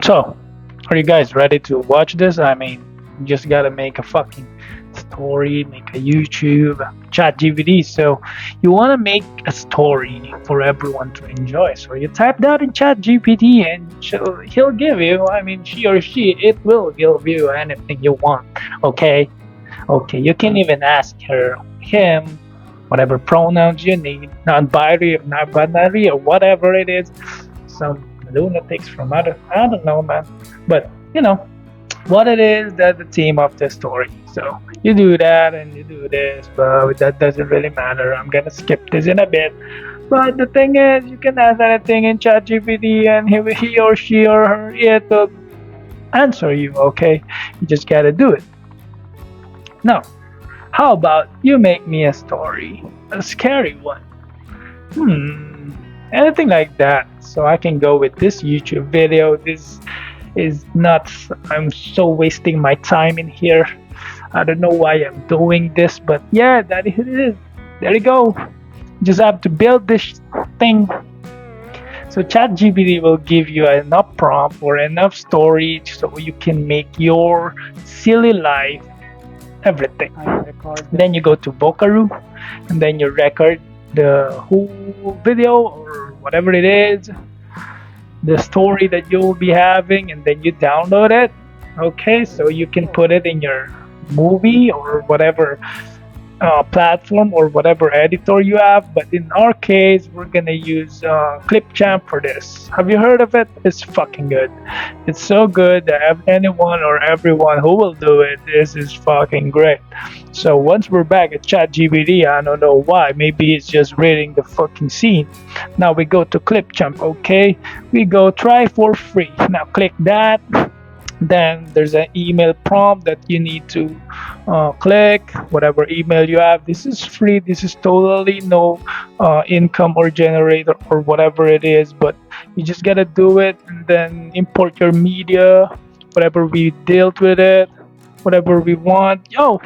So, are you guys ready to watch this? I mean, you just gotta make a fucking story, make a YouTube, chat GVD. So, you wanna make a story for everyone to enjoy. So, you type that in chat GPT and he'll give you, I mean, she or she, it will give you anything you want. Okay? Okay, you can even ask him, whatever pronouns you need, non-binary, non-binary, or whatever it is. Some lunatics from other, I don't know, man. But you know what it is. That's the theme of the story. So you do that and you do this, but that doesn't really matter. I'm gonna skip this in a bit. But the thing is, you can ask anything in ChatGPT, and he or she or her it will answer you. Okay, you just gotta do it. Now, how about you make me a story, a scary one? Anything like that. So I can go with this YouTube video. This is nuts. I'm so wasting my time in here. I don't know why I'm doing this, but yeah, that it is. There you go. Just have to build this thing. So ChatGPT will give you enough prompt or enough storage so you can make your silly life everything. Then you go to Vocaroo and then you record the whole video or whatever it is, the story that you will be having, and then you download it. Okay, so you can put it in your movie or whatever platform or whatever editor you have. But in our case, we're gonna use Clipchamp for this. Have you heard of it? It's fucking good. It's so good that anyone or everyone who will do it, this is fucking great. So once we're back at ChatGPT, I don't know why. Maybe it's just reading the fucking scene. Now we go to Clipchamp. Okay, we go try for free. Now click that. Then there's an email prompt that you need to click whatever email you have. This is free. This is totally no income or generator or whatever it is, but you just gotta do it and then import your media, whatever we dealt with it, whatever we want. Yo,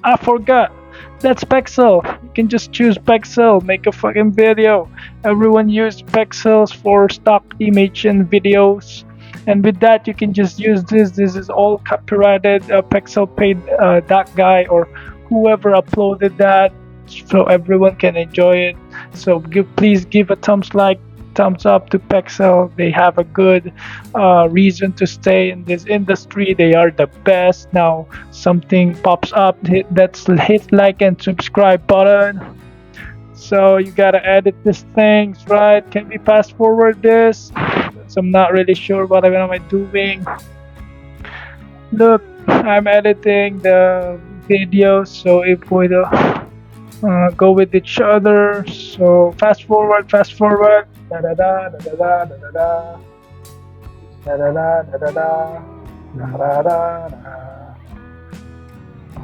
I forgot, that's Pexel. You can just choose Pexel, make a fucking video. Everyone use Pexels for stock image and videos, and with that you can just use this is all copyrighted. Pexel paid that guy or whoever uploaded that, so everyone can enjoy it. So please give a thumbs up to Pexel. They have a good reason to stay in this industry. They are the best. Now something pops up, hit like and subscribe button. So you gotta edit these things, right? Can we fast forward this? So I'm not really sure what am I doing. Look, I'm editing the video, so if we go with each other, so fast forward, da da da da da da da da da da da da da da da da da.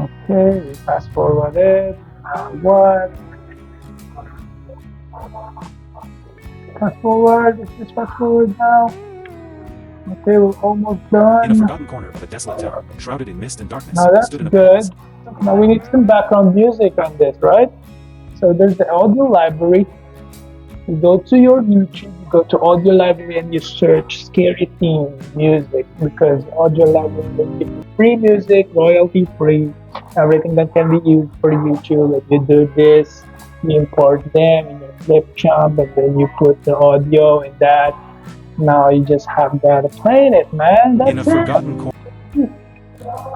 Okay, we fast forward it. What? Fast forward. Let's just fast forward now. Okay, we're almost done. In a forgotten corner of a desolate town, shrouded in mist and darkness, Now that's stood an good. Now we need some background music on this, right? So there's the audio library. You go to your YouTube, you go to audio library and you search scary theme music, because audio library will give you free music, royalty free, everything that can be used for YouTube. If you do this, you import them in your Clipchamp and then you put the audio in that. Now you just have that playing it, man. That's in a forgotten corner.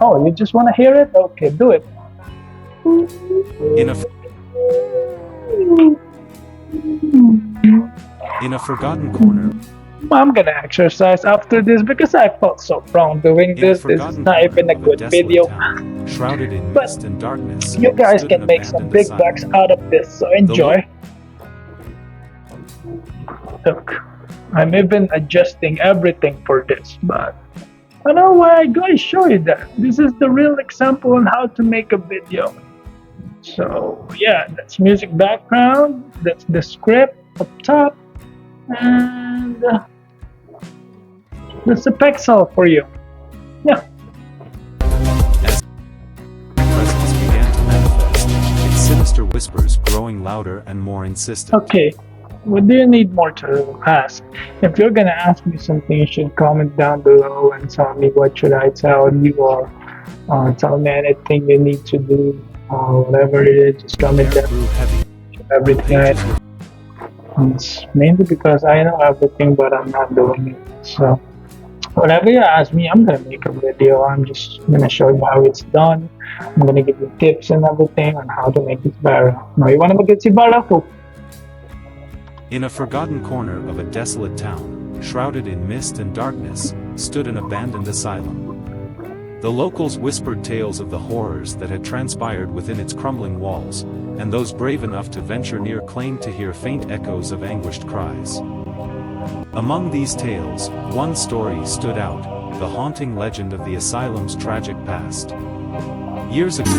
Oh, you just want to hear it? Okay, do it. In a forgotten corner. I'm gonna exercise after this because I felt so wrong doing this. This is not even a good video. Town, shrouded in but mist and darkness, you guys can make some big bucks out of this, so enjoy. Look, I'm even adjusting everything for this, but I don't know why I gotta show you that. This is the real example on how to make a video. So yeah, that's music background, that's the script up top, and that's the pixel for you. Yeah. As presence began to manifest, its sinister whispers growing louder and more insistent. Okay, What do you need more to ask? If you're gonna ask me something, you should comment down below and tell me what should I tell you, or tell me anything you need to do, or whatever it is. Just The comment air down grew heavy. The everything. pages were It's mainly because I know everything, but I'm not doing it. So whatever you ask me, I'm gonna make a video. I'm just gonna show you how it's done. I'm gonna give you tips and everything on how to make it viral. Now you wanna make it viral? in a forgotten corner of a desolate town, shrouded in mist and darkness, stood an abandoned asylum. The locals whispered tales of the horrors that had transpired within its crumbling walls, and those brave enough to venture near claimed to hear faint echoes of anguished cries. Among these tales, one story stood out, the haunting legend of the asylum's tragic past. Years ago,